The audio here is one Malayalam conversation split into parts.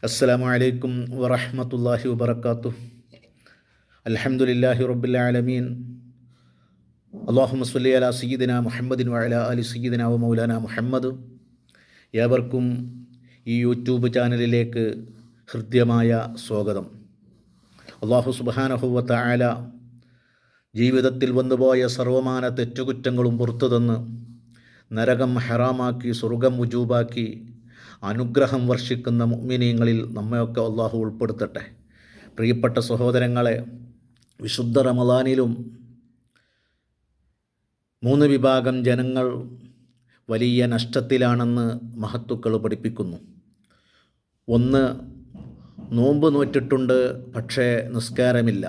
അസ്സലാമു അലൈക്കും വറഹ്മത്തുള്ളാഹി വബറകാതുഹു. അൽഹംദുലില്ലാഹി റബ്ബിൽ ആലമീൻ. അല്ലാഹുമ്മ സ്വല്ലി അലാ സയ്യിദിനാ മുഹമ്മദിൻ വഅലാ ആലി സയ്യിദിനാ വ മൗലാനാ മുഹമ്മദ്. ഏവർക്കും ഈ യൂട്യൂബ് ചാനലിലേക്ക് ഹൃദ്യമായ സ്വാഗതം. അല്ലാഹു സുബ്ഹാനഹു വ തആല ജീവിതത്തിൽ വന്നുപോയ സർവമാന തെറ്റുകുറ്റങ്ങളും പുറത്തു തന്ന് നരകം ഹറാമാക്കി സ്വർഗം വുജൂബാക്കി അനുഗ്രഹം വർഷിക്കുന്ന മുഅ്മിനീങ്ങളിൽ നമ്മയൊക്കെ അള്ളാഹു ഉൾപ്പെടുത്തട്ടെ. പ്രിയപ്പെട്ട സഹോദരങ്ങളെ, വിശുദ്ധ റമളാനിലും 3 വിഭാഗം ജനങ്ങൾ വലിയ നഷ്ടത്തിലാണെന്ന് മഹത്തുക്കൾ പഠിപ്പിക്കുന്നു. ഒന്ന്, നോമ്പ് നോറ്റിട്ടുണ്ട് പക്ഷേ നിസ്കാരമില്ല.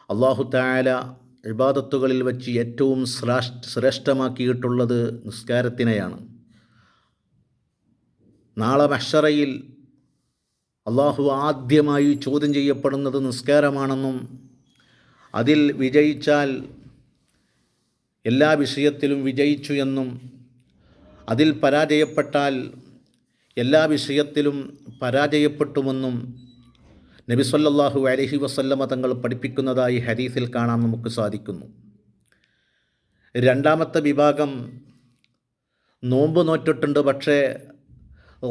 അല്ലാഹു തആല ഇബാദത്തുകളിൽ വച്ച് ഏറ്റവും ശ്രേഷ്ഠമാക്കിയിട്ടുള്ളത് നിസ്കാരത്തിനെയാണ്. നാളെ മഹ്ശറയിൽ അള്ളാഹു ആദ്യമായി ചോദ്യം ചെയ്യപ്പെടുന്നത് നിസ്കാരമാണെന്നും അതിൽ വിജയിച്ചാൽ എല്ലാ വിഷയത്തിലും വിജയിച്ചു എന്നും അതിൽ പരാജയപ്പെട്ടാൽ എല്ലാ വിഷയത്തിലും പരാജയപ്പെട്ടുമെന്നും നബി സല്ലല്ലാഹു അലൈഹി വസല്ലമ തങ്ങൾ പഠിപ്പിക്കുന്നതായി ഹദീസിൽ കാണാൻ നമുക്ക് സാധിക്കുന്നു. രണ്ടാമത്തെ വിഭാഗം നോമ്പ് നോറ്റിട്ടുണ്ട് പക്ഷേ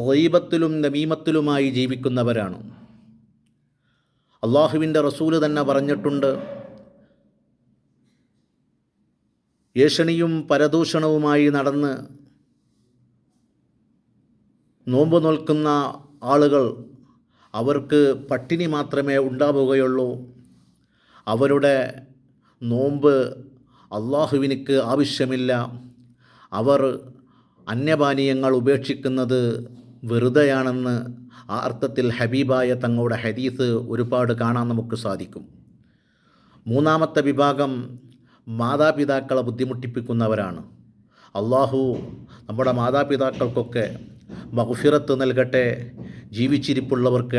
ഗീബത്തിലും നമീമത്തിലുമായി ജീവിക്കുന്നവരാണ്. അള്ളാഹുവിൻ്റെ റസൂല് തന്നെ പറഞ്ഞിട്ടുണ്ട്, ഏഷണിയും പരദൂഷണവുമായി നടന്ന് നോമ്പ് നോൽക്കുന്ന ആളുകൾ അവർക്ക് പട്ടിണി മാത്രമേ ഉണ്ടാവുകയുള്ളൂ. അവരുടെ നോമ്പ് അള്ളാഹുവിനിക്ക് ആവശ്യമില്ല. അവർ അന്യപാനീയങ്ങൾ ഉപേക്ഷിക്കുന്നത് വെറുതെയാണെന്ന് ആ അർത്ഥത്തിൽ ഹബീബായ തങ്ങളുടെ ഹദീസ് ഒരുപാട് കാണാൻ നമുക്ക് സാധിക്കും. മൂന്നാമത്തെ വിഭാഗം മാതാപിതാക്കളെ ബുദ്ധിമുട്ടിപ്പിക്കുന്നവരാണ്. അള്ളാഹു നമ്മുടെ മാതാപിതാക്കൾക്കൊക്കെ മഗ്ഫിറത്ത് നൽകട്ടെ, ജീവിച്ചിരിപ്പുള്ളവർക്ക്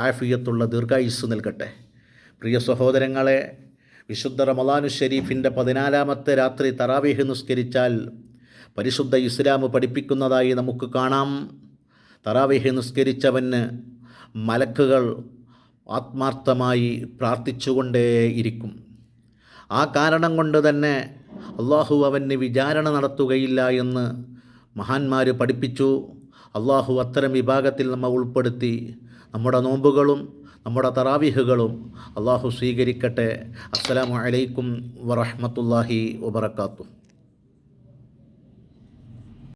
ആഫിയത്തുള്ള ദീർഘായുസ്സ് നൽകട്ടെ. പ്രിയ സഹോദരങ്ങളെ, വിശുദ്ധ റമളാനു ഷരീഫിൻ്റെ 14-ാമത്തെ രാത്രി തറാവീഹ് നിസ്കരിച്ചാൽ പരിശുദ്ധ ഇസ്ലാം പഠിപ്പിക്കുന്നതായി നമുക്ക് കാണാം, തറാവീഹ് നിസ്കരിച്ചവന് മലക്കുകൾ ആത്മാർത്ഥമായി പ്രാർത്ഥിച്ചുകൊണ്ടേയിരിക്കും. ആ കാരണം കൊണ്ട് തന്നെ അള്ളാഹു അവന് വിചാരണ നടത്തുകയില്ല എന്ന് മഹാന്മാർ പഠിപ്പിച്ചു. അള്ളാഹു അത്തരം വിഭാഗത്തിൽ നമ്മെ ഉൾപ്പെടുത്തി നമ്മുടെ നോമ്പുകളും നമ്മുടെ തറാവീഹുകളും അള്ളാഹു സ്വീകരിക്കട്ടെ. അസ്സലാമു അലൈക്കും വറഹ്മത്തുള്ളാഹി വബറകാതുഹു.